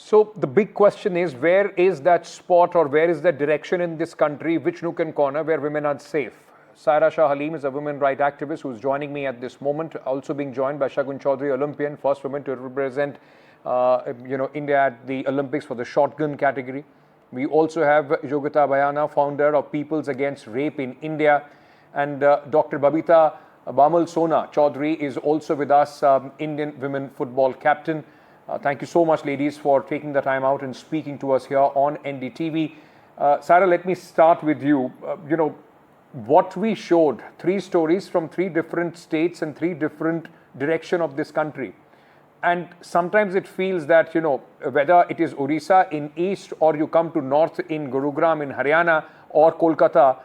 So the big question is, where is that spot or where is that direction in this country, which nook and corner where women are safe? Saira Shah Halim is a women rights activist who's joining me at this moment, also being joined by Shagun Chaudhary, Olympian, first woman to represent India at the Olympics for the shotgun category. We also have Yogita Bayana, founder of Peoples Against Rape in India, and Dr. Babita Bamal Sona Chaudhary is also with us, Indian women football captain. Thank you so much, ladies, for taking the time out and speaking to us here on NDTV. Saira, let me start with you. What we showed, 3 stories from 3 different states and 3 different directions of this country. And sometimes it feels that, whether it is Odisha in east or you come to north in Gurugram in Haryana or Kolkata,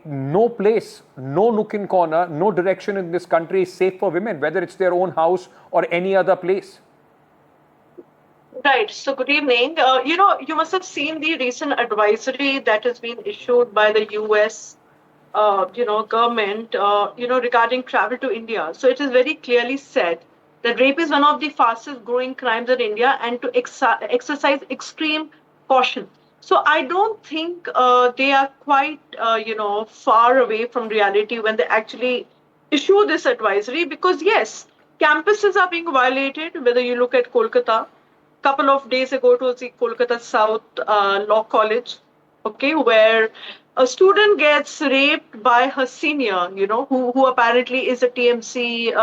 no place, no nook and corner, no direction in this country is safe for women, whether it's their own house or any other place. Right. So good evening. You must have seen the recent advisory that has been issued by the US, government, regarding travel to India. So it is very clearly said that rape is one of the fastest growing crimes in India and to exercise extreme caution. So I don't think they are quite, far away from reality when they actually issue this advisory because, yes, campuses are being violated, whether you look at Kolkata. Couple of days ago, it was the Kolkata South Law College, where a student gets raped by her senior, who apparently is a TMC,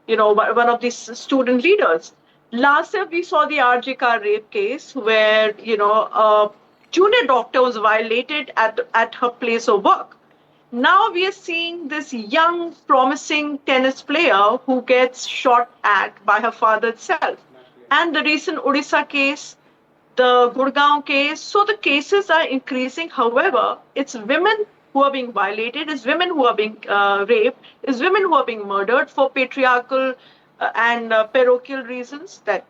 one of these student leaders. Last year, we saw the RJ rape case where, a junior doctor was violated at her place of work. Now we are seeing this young, promising tennis player who gets shot at by her father itself. And the recent Odisha case, the Gurgaon case. So the cases are increasing. However, it's women who are being violated, it's women who are being raped, it's women who are being murdered for patriarchal and parochial reasons that,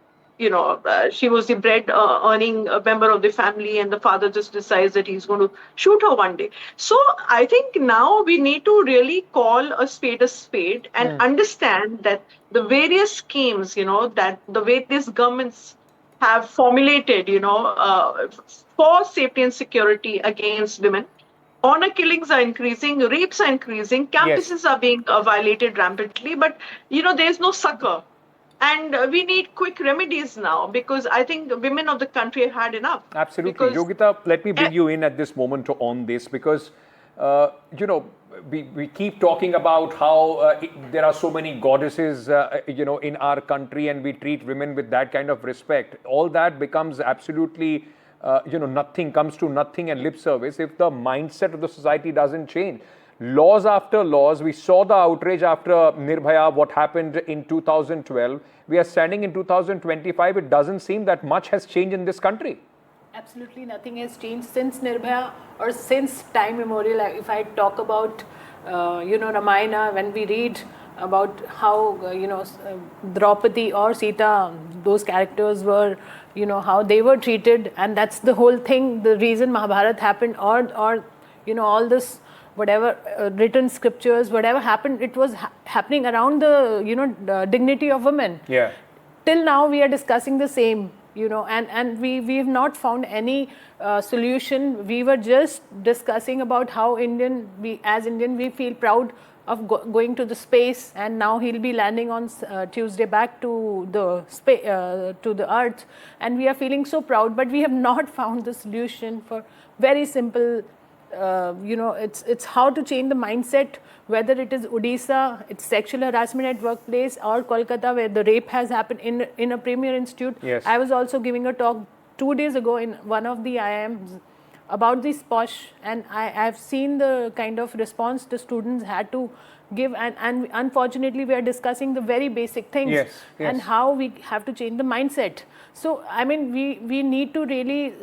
she was the bread earning member of the family and the father just decides that he's going to shoot her one day. So I think now we need to really call a spade and understand that the various schemes, that the various governments have formulated, for safety and security against women. Honor killings are increasing, rapes are increasing, campuses are being violated rampantly, but, there's no succor. And we need quick remedies now because I think the women of the country have had enough. Absolutely. Yogita, let me bring you in at this moment on this because, we keep talking about how there are so many goddesses, in our country and we treat women with that kind of respect. All that becomes absolutely, nothing, comes to nothing and lip service if the mindset of the society doesn't change. Laws after laws, we saw the outrage after Nirbhaya, what happened in 2012. We are standing in 2025. It doesn't seem that much has changed in this country. Absolutely nothing has changed since Nirbhaya or since time immemorial. If I talk about, Ramayana, when we read about how, Draupadi or Sita, those characters were, how they were treated. And that's the whole thing, the reason Mahabharata happened or all this, whatever written scriptures, whatever happened, it was happening around the, dignity of women. Yeah. Till now, we are discussing the same, and we have not found any solution. We were just discussing about how as Indian, we feel proud of going to the space, and now he'll be landing on Tuesday back to the earth, and we are feeling so proud, but we have not found the solution for very simple. It's how to change the mindset, whether it is Odisha, it's sexual harassment at workplace, or Kolkata, where the rape has happened in a premier institute. Yes. I was also giving a talk 2 days ago in one of the IIMs about this posh, and I've seen the kind of response the students had to give, and unfortunately we are discussing the very basic things. Yes. And how we have to change the mindset. So, I mean, we need to really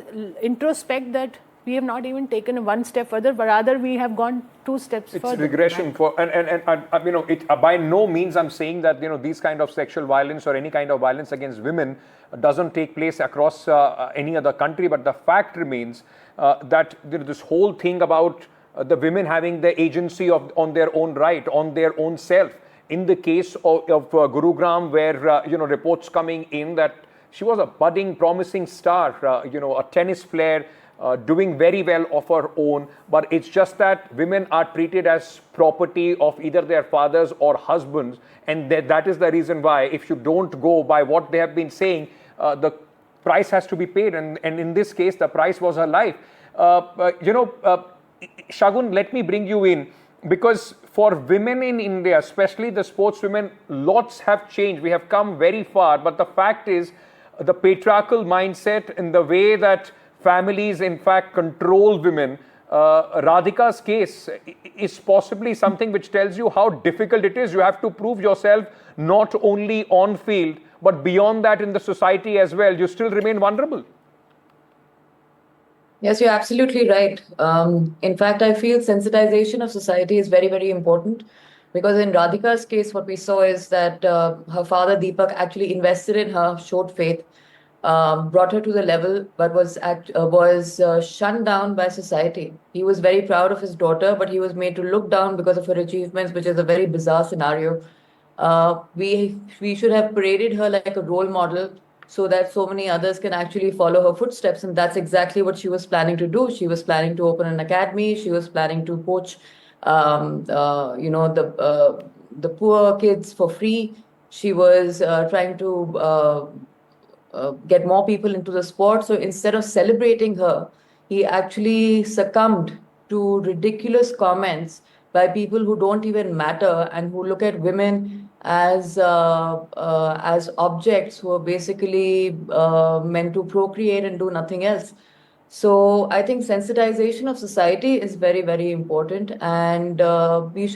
introspect that we have not even taken one step further, but rather we have gone 2 steps further. It's regression and by no means I'm saying that these kind of sexual violence or any kind of violence against women doesn't take place across any other country, but the fact remains that this whole thing about the women having the agency on their own right, on their own self. In the case of Gurugram, where reports coming in that She was a budding, promising star, a tennis player, doing very well of her own. But it's just that women are treated as property of either their fathers or husbands. And that is the reason why, if you don't go by what they have been saying, the price has to be paid. And in this case, the price was her life. Shagun, let me bring you in, because for women in India, especially the sportswomen, lots have changed. We have come very far. But the fact is, the patriarchal mindset in the way that families, in fact, control women. Radhika's case is possibly something which tells you how difficult it is. You have to prove yourself not only on field, but beyond that in the society as well. You still remain vulnerable. Yes, you're absolutely right. In fact, I feel sensitization of society is very, very important, because in Radhika's case, what we saw is that her father, Deepak, actually invested in her, showed faith, brought her to the level, but was shunned down by society. He was very proud of his daughter, but he was made to look down because of her achievements, which is a very bizarre scenario. We should have paraded her like a role model, so that so many others can actually follow her footsteps. And that's exactly what she was planning to do. She was planning to open an academy. She was planning to coach, the poor kids for free. She was trying to get more people into the sport. So instead of celebrating her, he actually succumbed to ridiculous comments by people who don't even matter and who look at women as objects who are basically meant to procreate and do nothing else. So I think sensitization of society is very, very important. And we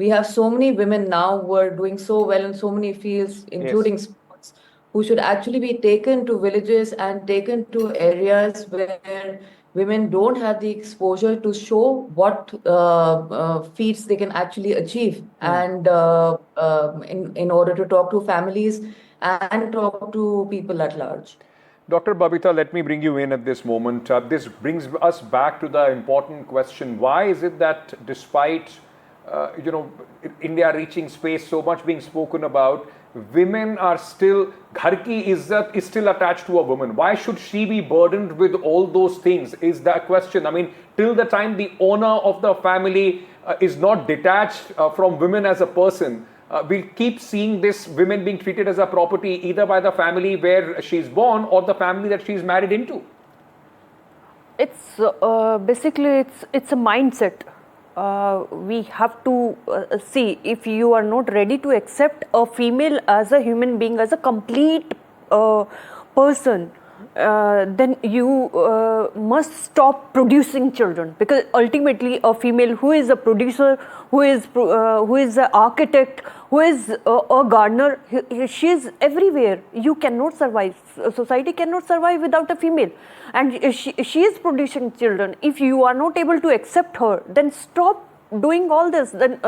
have so many women now who are doing so well in so many fields, including sports, who should actually be taken to villages and taken to areas where women don't have the exposure to show what feats they can actually achieve, and in order to talk to families and talk to people at large. Dr. Babita, let me bring you in at this moment. This brings us back to the important question. Why is it that despite India reaching space, so much being spoken about, women are still, ghar ki izzat is still attached to a woman? Why should she be burdened with all those things is the question. I mean, till the time the owner of the family is not detached from women as a person, we'll keep seeing this women being treated as a property either by the family where she's born or the family that she's married into. It's basically it's a mindset. We have to see, if you are not ready to accept a female as a human being, as a complete person, then you must stop producing children, because ultimately a female who is a producer, who is an architect, who is a gardener, she is everywhere. You cannot survive. Society cannot survive without a female, and she is producing children. If you are not able to accept her, then stop doing all this. Then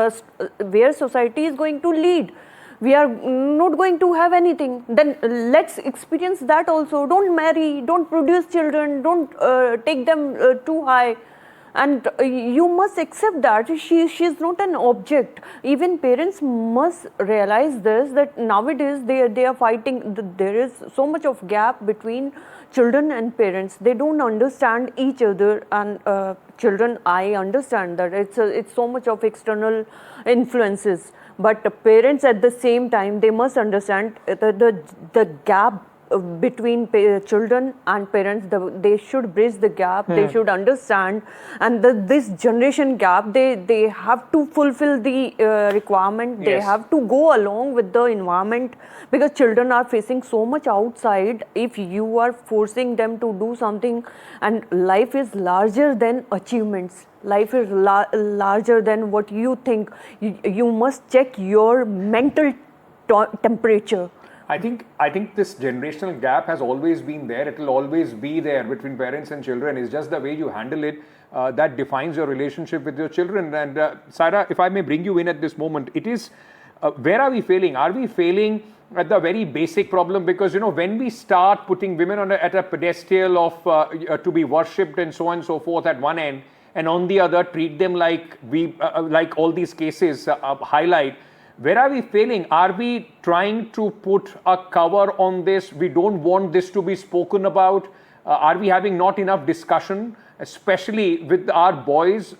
where society is going to lead, we are not going to have anything. Then let's experience that also. Don't marry, don't produce children, don't take them too high. And you must accept that she is not an object. Even parents must realize this, that nowadays they are fighting. There is so much of gap between children and parents. They don't understand each other. And children, I understand that it's so much of external influences. But parents at the same time, they must understand the gap between children and parents. They should bridge the gap. They should understand, and this generation gap, they have to fulfill the requirement. Yes. They have to go along with the environment, because children are facing so much outside. If you are forcing them to do something, and life is larger than achievements, life is larger than what you think. You must check your mental temperature. I think this generational gap has always been there. It will always be there between parents and children. It's just the way you handle it that defines your relationship with your children. And Saira, if I may bring you in at this moment, it is where are we failing? Are we failing at the very basic problem? Because when we start putting women at a pedestal of to be worshipped and so on and so forth at one end, and on the other treat them like like all these cases highlight. Where are we failing? Are we trying to put a cover on this? We don't want this to be spoken about. Are we having not enough discussion, especially with our boys,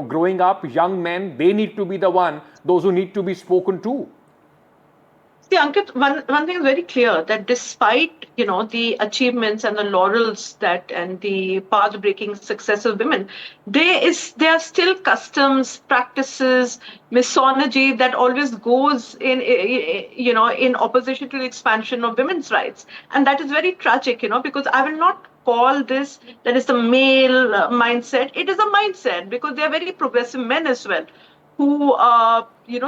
growing up, young men? They need to be those who need to be spoken to. See, Ankit, one thing is very clear, that despite the achievements and the laurels and the path-breaking success of women, there are still customs, practices, misogyny that always goes in opposition to the expansion of women's rights, and that is very tragic. Because I will not call this that is the male mindset. It is a mindset, because they are very progressive men as well, who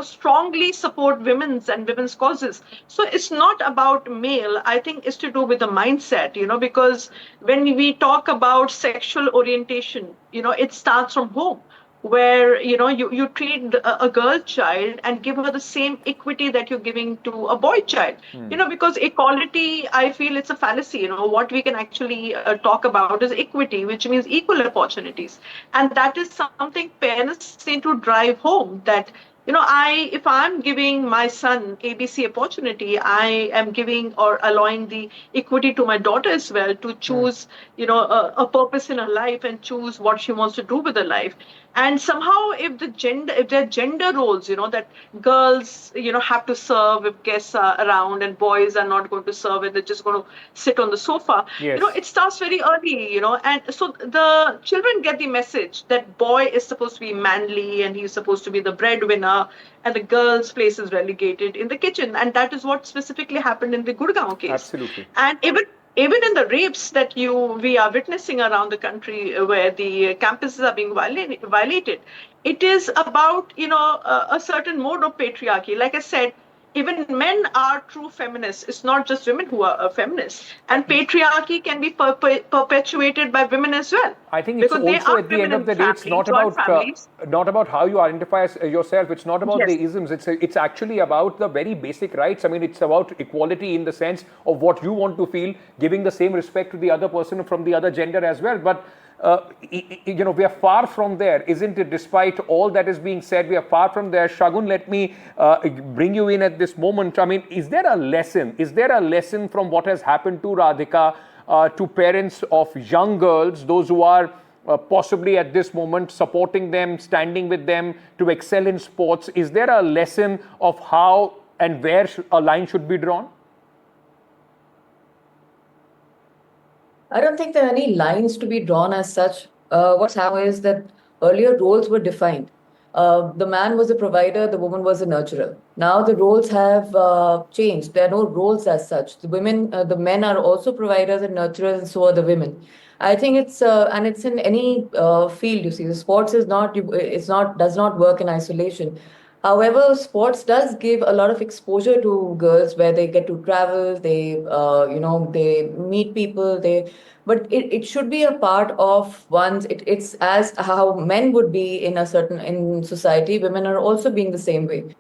strongly support women's causes. So it's not about male. I think it's to do with the mindset, because when we talk about sexual orientation, it starts from home, where you treat a girl child and give her the same equity that you're giving to a boy child. Because equality, I feel it's a fallacy. What we can actually talk about is equity, which means equal opportunities, and that is something parents need to drive home, that if I'm giving my son ABC opportunity, I am giving or allowing the equity to my daughter as well to choose, a purpose in her life and choose what she wants to do with her life. And somehow, if there are gender roles, that girls, have to serve if guests are around, and boys are not going to serve and they're just going to sit on the sofa. Yes. It starts very early, and so the children get the message that boy is supposed to be manly and he's supposed to be the breadwinner, and the girl's place is relegated in the kitchen. And that is what specifically happened in the Gurgaon case. Absolutely. And even in the rapes that we are witnessing around the country, where the campuses are being violated, it is about a certain mode of patriarchy. Like I said, even men are true feminists. It's not just women who are feminists. And patriarchy can be perpetuated by women as well. I think it's also, at the end of the day, it's not about how you identify yourself. It's not about the isms. It's actually about the very basic rights. I mean, it's about equality in the sense of what you want to feel, giving the same respect to the other person from the other gender as well. But we are far from there, isn't it? Despite all that is being said, we are far from there. Shagun, let me bring you in at this moment. I mean, is there a lesson? Is there a lesson from what has happened to Radhika to parents of young girls, those who are possibly at this moment supporting them, standing with them to excel in sports? Is there a lesson of how and where a line should be drawn? I don't think there are any lines to be drawn as such. What's happened is that earlier roles were defined. The man was a provider, the woman was a nurturer. Now the roles have changed. There are no roles as such. The men are also providers and nurturers, and so are the women. I think it's in any field. You see, the sports does not work in isolation. However, sports does give a lot of exposure to girls, where they get to travel, they meet people, but it should be a part of it's as how men would be in society, women are also being the same way.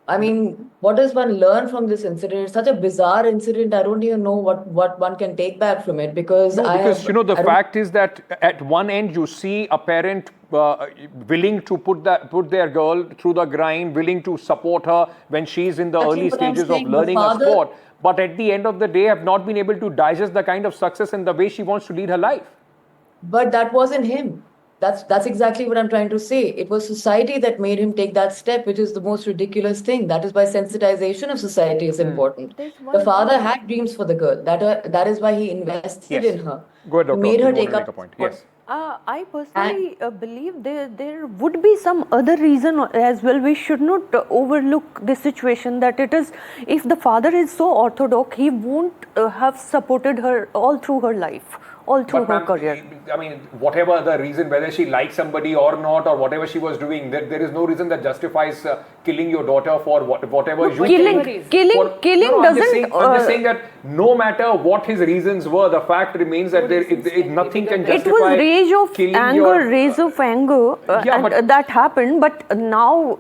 I mean, what does one learn from this incident? It's such a bizarre incident. I don't even know what one can take back from it, because the fact is that at one end you see a parent willing to put their girl through the grind, willing to support her when she's in the early stages of learning a sport, but at the end of the day have not been able to digest the kind of success and the way she wants to lead her life. But that wasn't him. That's exactly what I'm trying to say. It was society that made him take that step, which is the most ridiculous thing. That is why sensitization of society is important. The father had dreams for the girl. That is why he invested in her. Go ahead, Doctor. Made her take up a point. Yes. I personally believe there would be some other reason as well. We should not overlook this situation, that it is, if the father is so orthodox, he won't have supported her all through her life, all through her career. I mean, whatever the reason, whether she likes somebody or not, or whatever she was doing, there is no reason that justifies killing your daughter for whatever you killing doesn't. I'm just saying that no matter what his reasons were, the fact remains that nothing can justify. It was rage of anger, and that happened. But now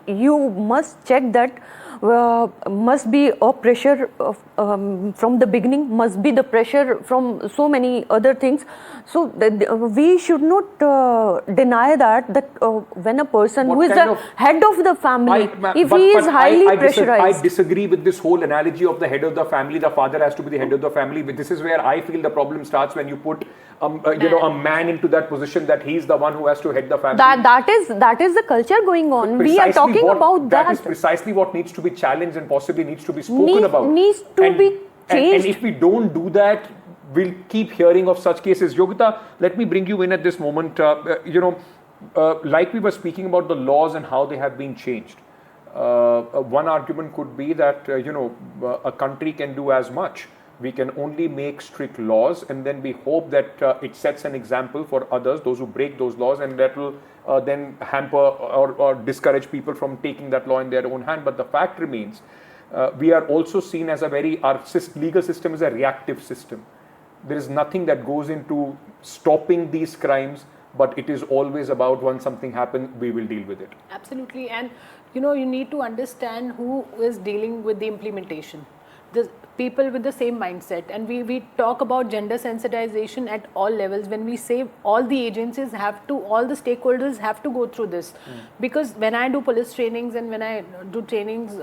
you must check that must be a pressure from the beginning, must be the pressure from so many other things. So we should not deny that when a person What who is kind the of- head of the family, if but- he is but highly I pressurized. disagree with this whole analogy of the head of the family. The father has to be the head of the family. But this is where I feel the problem starts, when you put a man into that position, that he's the one who has to head the family. That is the culture going on. We are Precisely talking about that. That is precisely what needs to be challenged and possibly needs to be spoken about. Needs to be changed. And if we don't do that, we'll keep hearing of such cases. Yogita, let me bring you in at this moment. Like we were speaking about the laws and how they have been changed. One argument could be that a country can do as much. We can only make strict laws, and then we hope that it sets an example for others, those who break those laws, and that will then hamper or discourage people from taking that law in their own hand. But the fact remains, we are also seen as our legal system is a reactive system. There is nothing that goes into stopping these crimes, but it is always about, when something happens, we will deal with it. Absolutely. And you need to understand who is dealing with the implementation. The people with the same mindset. And we talk about gender sensitization at all levels. When we say all the agencies all the stakeholders have to go through this. Because when I do police trainings and when I do trainings,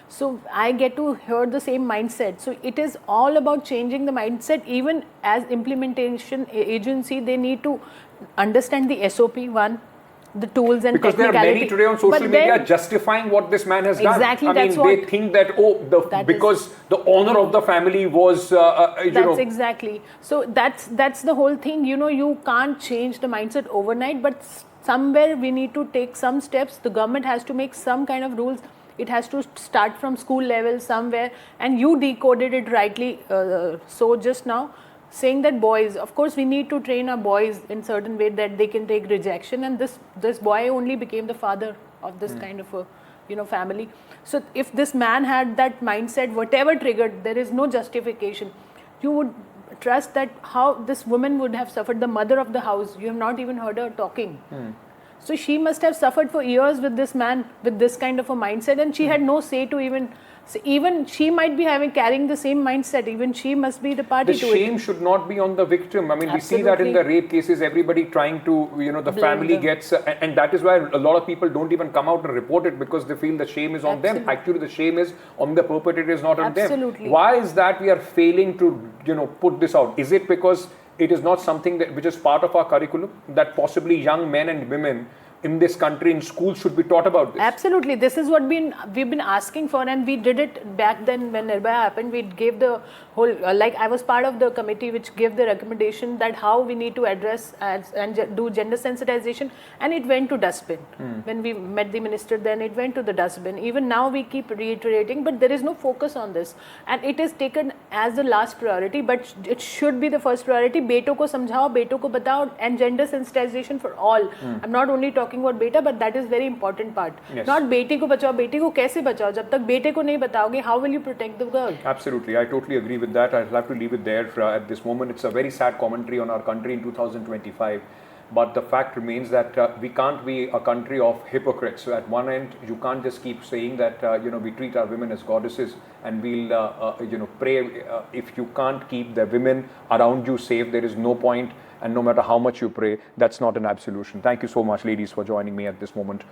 so I get to hear the same mindset. So it is all about changing the mindset. Even as implementation agency, they need to understand the SOP one, the tools and because there are many today on social But media then- justifying what this man has done. Exactly, I mean, that's they what- think that because the honor of the family was, That's exactly. So that's the whole thing. You can't change the mindset overnight, but somewhere we need to take some steps. The government has to make some kind of rules. It has to start from school level somewhere. And you decoded it rightly. So just now, saying that boys, of course, we need to train our boys in certain way that they can take rejection. And this boy only became the father of this kind of a family. So if this man had that mindset, whatever triggered, there is no justification. You would trust that how this woman would have suffered, the mother of the house. You have not even heard her talking. So she must have suffered for years with this man, with this kind of a mindset, and she had no say to even she might be carrying the same mindset. Even she must be the party the to shame it. should not be on the victim. I mean, we see that in Absolutely. the rape cases, everybody trying to, the Blame family them. gets, and that is why a lot of people don't even come out and report it, because they feel the shame is on them. Absolutely. Actually, the shame is on the perpetrator, is not on them. Absolutely. Why is that we are failing to, put this out? Is it because it is not something which is part of our curriculum, that possibly young men and women in this country in schools should be taught about this? Absolutely. This is what we've been asking for, and we did it back then when Nirbhaya happened. We gave the whole, I was part of the committee which gave the recommendation that how we need to address and do gender sensitization, and it went to dustbin. When we met the minister, then it went to the dustbin. Even now we keep reiterating, but there is no focus on this, and it is taken as the last priority, but it should be the first priority. Beto ko samjhao, beto ko batao, and gender sensitization for all. I'm not only talking about beta, but that is very important part. Yes. Not beti ko bachao. Beti ko kaise bachao? Jab tak bete ko nahi bataoge, how will you protect the girl? Absolutely, I totally agree with that. I'll have to leave it there at this moment. It's a very sad commentary on our country in 2025. But the fact remains that we can't be a country of hypocrites. So at one end, you can't just keep saying that we treat our women as goddesses, and we'll pray. If you can't keep the women around you safe, there is no point. And no matter how much you pray, that's not an absolution. Thank you so much, ladies, for joining me at this moment.